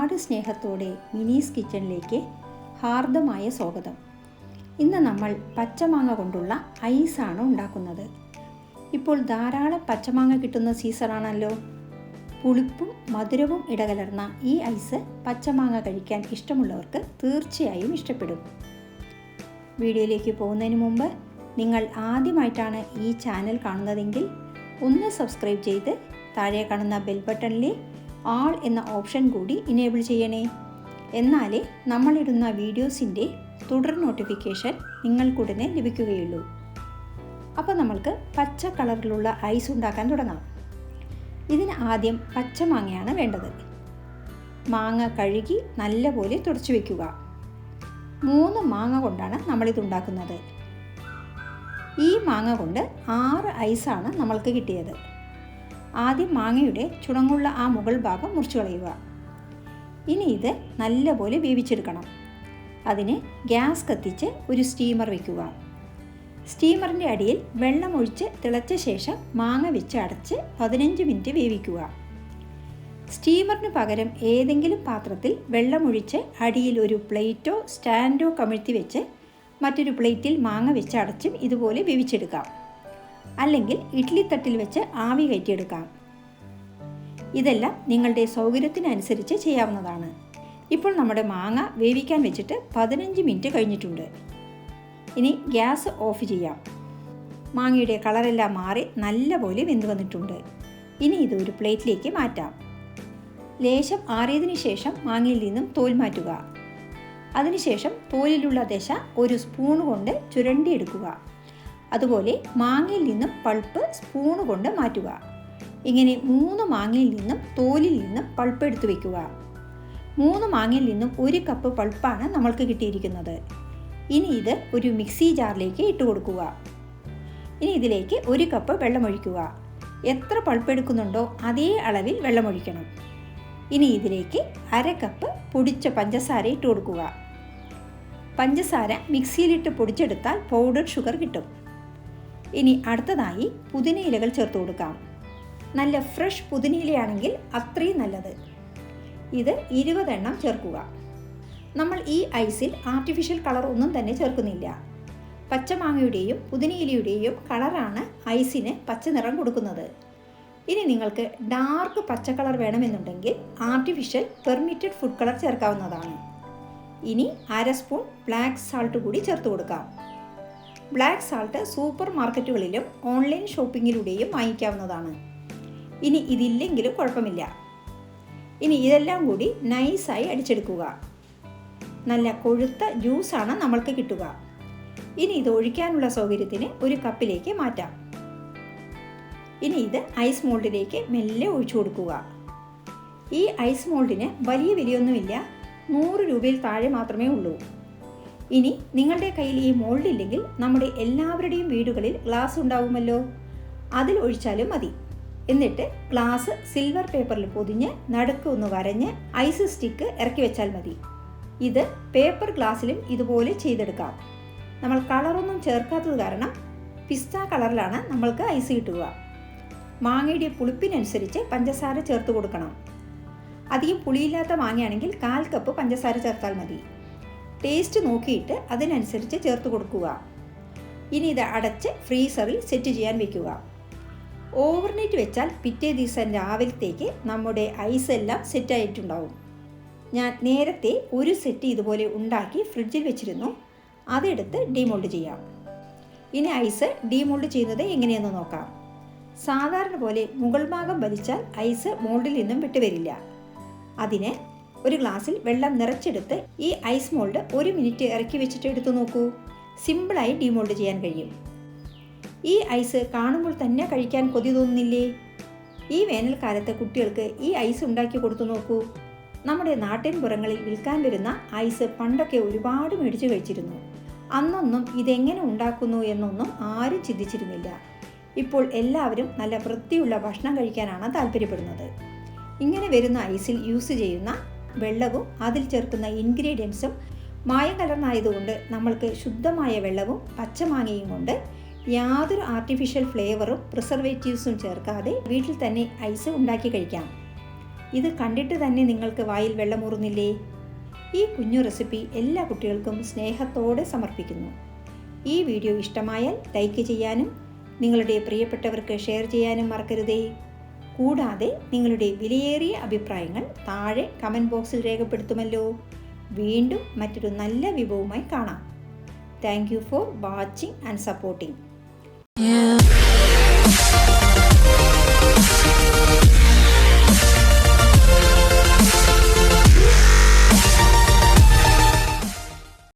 ഒരുപാട് സ്നേഹത്തോടെ മിനീസ് കിച്ചണിലേക്ക് ഹാർദമായ സ്വാഗതം. ഇന്ന് നമ്മൾ പച്ചമാങ്ങ കൊണ്ടുള്ള ഐസാണ് ഉണ്ടാക്കുന്നത്. ഇപ്പോൾ ധാരാളം പച്ചമാങ്ങ കിട്ടുന്ന സീസണാണല്ലോ. പുളിപ്പും മധുരവും ഇടകലർന്ന ഈ ഐസ് പച്ചമാങ്ങ കഴിക്കാൻ ഇഷ്ടമുള്ളവർക്ക് തീർച്ചയായും ഇഷ്ടപ്പെടും. വീഡിയോയിലേക്ക് പോകുന്നതിന് മുമ്പ് നിങ്ങൾ ആദ്യമായിട്ടാണ് ഈ ചാനൽ കാണുന്നതെങ്കിൽ ഒന്ന് സബ്സ്ക്രൈബ് ചെയ്ത് താഴെ കാണുന്ന ബെൽ ബട്ടണിലെ ആൾ എന്ന ഓപ്ഷൻ കൂടി ഇനേബിൾ ചെയ്യണേ. എന്നാലേ നമ്മളിടുന്ന വീഡിയോസിൻ്റെ തുടർ നോട്ടിഫിക്കേഷൻ നിങ്ങൾക്കുടനെ ലഭിക്കുകയുള്ളൂ. അപ്പോൾ നമ്മൾക്ക് പച്ച കളറിലുള്ള ഐസ് ഉണ്ടാക്കാൻ തുടങ്ങാം. ഇതിന് ആദ്യം പച്ചമാങ്ങയാണ് വേണ്ടത്. മാങ്ങ കഴുകി നല്ലപോലെ തുടച്ചു വയ്ക്കുക. 3 മാങ്ങ കൊണ്ടാണ് നമ്മളിതുണ്ടാക്കുന്നത്. ഈ മാങ്ങ കൊണ്ട് 6 ഐസാണ് നമ്മൾക്ക് കിട്ടിയത്. ആദ്യം മാങ്ങയുടെ ചുണങ്ങുള്ള ആ മുകൾ ഭാഗം മുറിച്ചു കളയുക. ഇനി ഇത് നല്ലപോലെ വേവിച്ചെടുക്കണം. അതിന് ഗ്യാസ് കത്തിച്ച് ഒരു സ്റ്റീമർ വയ്ക്കുക. സ്റ്റീമറിൻ്റെ അടിയിൽ വെള്ളമൊഴിച്ച് തിളച്ച ശേഷം മാങ്ങ വെച്ച് അടച്ച് 15 മിനിറ്റ് വേവിക്കുക. സ്റ്റീമറിന് പകരം ഏതെങ്കിലും പാത്രത്തിൽ വെള്ളമൊഴിച്ച് അടിയിൽ ഒരു പ്ലേറ്റോ സ്റ്റാൻഡോ കമിഴ്ത്തി വെച്ച് മറ്റൊരു പ്ലേറ്റിൽ മാങ്ങ വെച്ച് അടച്ചും ഇതുപോലെ വേവിച്ചെടുക്കാം. അല്ലെങ്കിൽ ഇഡ്ഡലിത്തട്ടിൽ വെച്ച് ആവി കയറ്റിയെടുക്കാം. ഇതെല്ലാം നിങ്ങളുടെ സൗകര്യത്തിനനുസരിച്ച് ചെയ്യാവുന്നതാണ്. ഇപ്പോൾ നമ്മുടെ മാങ്ങ വേവിക്കാൻ വെച്ചിട്ട് 15 മിനിറ്റ് കഴിഞ്ഞിട്ടുണ്ട്. ഇനി ഗ്യാസ് ഓഫ് ചെയ്യാം. മാങ്ങയുടെ കളറെല്ലാം മാറി നല്ലപോലെ വെന്ത് വന്നിട്ടുണ്ട്. ഇനി ഇത് ഒരു പ്ലേറ്റിലേക്ക് മാറ്റാം. ലേശം ആറിയതിനു ശേഷം മാങ്ങയിൽ നിന്നും തോൽ മാറ്റുക. അതിനുശേഷം തോലിലുള്ള ദശ ഒരു സ്പൂൺ കൊണ്ട് ചുരണ്ടിയെടുക്കുക. അതുപോലെ മാങ്ങയിൽ നിന്നും പൾപ്പ് സ്പൂണ് കൊണ്ട് മാറ്റുക. ഇങ്ങനെ 3 മാങ്ങയിൽ നിന്നും തോലിൽ നിന്നും പൾപ്പ് എടുത്തു വയ്ക്കുക. 3 മാങ്ങയിൽ നിന്നും 1 കപ്പ് പൾപ്പാണ് നമ്മൾക്ക് കിട്ടിയിരിക്കുന്നത്. ഇനി ഇത് ഒരു മിക്സി ജാറിലേക്ക് ഇട്ട് കൊടുക്കുക. ഇനി ഇതിലേക്ക് 1 കപ്പ് വെള്ളമൊഴിക്കുക. എത്ര പൾപ്പ് എടുക്കുന്നുണ്ടോ അതേ അളവിൽ വെള്ളമൊഴിക്കണം. ഇനി ഇതിലേക്ക് 1/2 കപ്പ് പൊടിച്ച പഞ്ചസാര ഇട്ട് കൊടുക്കുക. പഞ്ചസാര മിക്സിയിലിട്ട് പൊടിച്ചെടുത്താൽ പൗഡർ ഷുഗർ കിട്ടും. ഇനി അടുത്തതായി പുതിനയിലകൾ ചേർത്ത് കൊടുക്കാം. നല്ല ഫ്രഷ് പുതിനയിലയാണെങ്കിൽ അത്രയും നല്ലത്. ഇത് 20 എണ്ണം ചേർക്കുക. നമ്മൾ ഈ ഐസിൽ ആർട്ടിഫിഷ്യൽ കളർ ഒന്നും തന്നെ ചേർക്കുന്നില്ല. പച്ചമാങ്ങയുടെയും പുതിനയിലയുടെയും കളറാണ് ഐസിന് പച്ച നിറം കൊടുക്കുന്നത്. ഇനി നിങ്ങൾക്ക് ഡാർക്ക് പച്ച കളർ വേണമെന്നുണ്ടെങ്കിൽ ആർട്ടിഫിഷ്യൽ പെർമിറ്റഡ് ഫുഡ് കളർ ചേർക്കാവുന്നതാണ്. ഇനി 1/2 സ്പൂൺ ബ്ലാക്ക് സാൾട്ട് കൂടി ചേർത്ത് കൊടുക്കാം. ബ്ലാക്ക് സാൾട്ട് സൂപ്പർ മാർക്കറ്റുകളിലും ഓൺലൈൻ ഷോപ്പിങ്ങിലൂടെയും വാങ്ങിക്കാവുന്നതാണ്. ഇനി ഇതില്ലെങ്കിലും കുഴപ്പമില്ല. ഇനി ഇതെല്ലാം കൂടി നൈസായി അടിച്ചെടുക്കുക. നല്ല കൊഴുത്ത ജ്യൂസാണ് നമ്മൾക്ക് കിട്ടുക. ഇനി ഇത് ഒഴിക്കാനുള്ള സൗകര്യത്തിന് ഒരു കപ്പിലേക്ക് മാറ്റാം. ഇനി ഇത് ഐസ് മോൾഡിലേക്ക് മെല്ലെ ഒഴിച്ചു കൊടുക്കുക. ഈ ഐസ് മോൾഡിന് വലിയ വിലയൊന്നുമില്ല, 100 രൂപയിൽ താഴെ മാത്രമേ ഉള്ളൂ. ഇനി നിങ്ങളുടെ കയ്യിൽ ഈ മോൾഡ് ഇല്ലെങ്കിൽ നമ്മുടെ എല്ലാവരുടെയും വീടുകളിൽ ഗ്ലാസ് ഉണ്ടാവുമല്ലോ, അതിൽ ഒഴിച്ചാലും മതി. എന്നിട്ട് ഗ്ലാസ് സിൽവർ പേപ്പറിൽ പൊതിഞ്ഞ് നടുക്ക് ഒന്ന് വരഞ്ഞ് ഐസ് സ്റ്റിക്ക് ഇറക്കി വെച്ചാൽ മതി. ഇത് പേപ്പർ ഗ്ലാസ്സിലും ഇതുപോലെ ചെയ്തെടുക്കാം. നമ്മൾ കളറൊന്നും ചേർക്കാത്തത് കാരണം പിസ്ത കളറിലാണ് നമ്മൾക്ക് ഐസ് കിട്ടുക. മാങ്ങയുടെ പുളിപ്പിനനുസരിച്ച് പഞ്ചസാര ചേർത്ത് കൊടുക്കണം. അധികം പുളിയില്ലാത്ത മാങ്ങയാണെങ്കിൽ 1/4 കപ്പ് പഞ്ചസാര ചേർത്താൽ മതി. ടേസ്റ്റ് നോക്കിയിട്ട് അതിനനുസരിച്ച് ചേർത്ത് കൊടുക്കുക. ഇനി ഇത് അടച്ച് ഫ്രീസറിൽ സെറ്റ് ചെയ്യാൻ വെക്കുക. ഓവർനൈറ്റ് വെച്ചാൽ പിറ്റേ ദിവസം രാവിലത്തേക്ക് നമ്മുടെ ഐസ് എല്ലാം സെറ്റായിട്ടുണ്ടാവും. ഞാൻ നേരത്തെ ഒരു സെറ്റ് ഇതുപോലെ ഉണ്ടാക്കി ഫ്രിഡ്ജിൽ വെച്ചിരുന്നു. അതെടുത്ത് ഡീമോൾഡ് ചെയ്യാം. ഇനി ഐസ് ഡീമോൾഡ് ചെയ്യുന്നത് എങ്ങനെയെന്ന് നോക്കാം. സാധാരണ പോലെ മുകൾ ഭാഗം വലിച്ചാൽ ഐസ് മോൾഡിൽ നിന്നും വിട്ടുവരില്ല. അതിന് ഒരു ഗ്ലാസ്സിൽ വെള്ളം നിറച്ചെടുത്ത് ഈ ഐസ് മോൾഡ് 1 മിനിറ്റ് ഇറക്കി വെച്ചിട്ട് എടുത്തു നോക്കൂ. സിമ്പിളായി ഡീമോൾഡ് ചെയ്യാൻ കഴിയും. ഈ ഐസ് കാണുമ്പോൾ തന്നെ കഴിക്കാൻ കൊതി തോന്നുന്നില്ലേ? ഈ വേനൽക്കാലത്ത് കുട്ടികൾക്ക് ഈ ഐസ് ഉണ്ടാക്കി കൊടുത്തു നോക്കൂ. നമ്മുടെ നാട്ടിൻപുറങ്ങളിൽ വിൽക്കാൻ വരുന്ന ഐസ് പണ്ടൊക്കെ ഒരുപാട് മേടിച്ചു കഴിച്ചിരുന്നു. അന്നൊന്നും ഇതെങ്ങനെ ഉണ്ടാക്കുന്നു എന്നൊന്നും ആരും ചിന്തിച്ചിരുന്നില്ല. ഇപ്പോൾ എല്ലാവരും നല്ല വൃത്തിയുള്ള ഭക്ഷണം കഴിക്കാനാണ് താല്പര്യപ്പെടുന്നത്. ഇങ്ങനെ വരുന്ന ഐസിൽ യൂസ് ചെയ്യുന്ന വെള്ളവും അതിൽ ചേർക്കുന്ന ഇൻഗ്രീഡിയൻസും മായം കലർന്നായതുകൊണ്ട് നമ്മൾക്ക് ശുദ്ധമായ വെള്ളവും പച്ചമാങ്ങയും കൊണ്ട് യാതൊരു ആർട്ടിഫിഷ്യൽ ഫ്ലേവറും പ്രിസർവേറ്റീവ്സും ചേർക്കാതെ വീട്ടിൽ തന്നെ ഐസ് ഉണ്ടാക്കി കഴിക്കാം. ഇത് കണ്ടിട്ട് തന്നെ നിങ്ങൾക്ക് വായിൽ വെള്ളമൂറുന്നില്ലേ? ഈ കുഞ്ഞു റെസിപ്പി എല്ലാ കുട്ടികൾക്കും സ്നേഹത്തോടെ സമർപ്പിക്കുന്നു. ഈ വീഡിയോ ഇഷ്ടമായാൽ ലൈക്ക് ചെയ്യാനും നിങ്ങളുടെ പ്രിയപ്പെട്ടവർക്ക് ഷെയർ ചെയ്യാനും മറക്കരുതേ. കൂടാതെ നിങ്ങളുടെ വിലയേറിയ അഭിപ്രായങ്ങൾ താഴെ കമൻറ്റ് ബോക്സിൽ രേഖപ്പെടുത്തുമല്ലോ. വീണ്ടും മറ്റൊരു നല്ല വിഭവവുമായി കാണാം. Thank you for watching and supporting.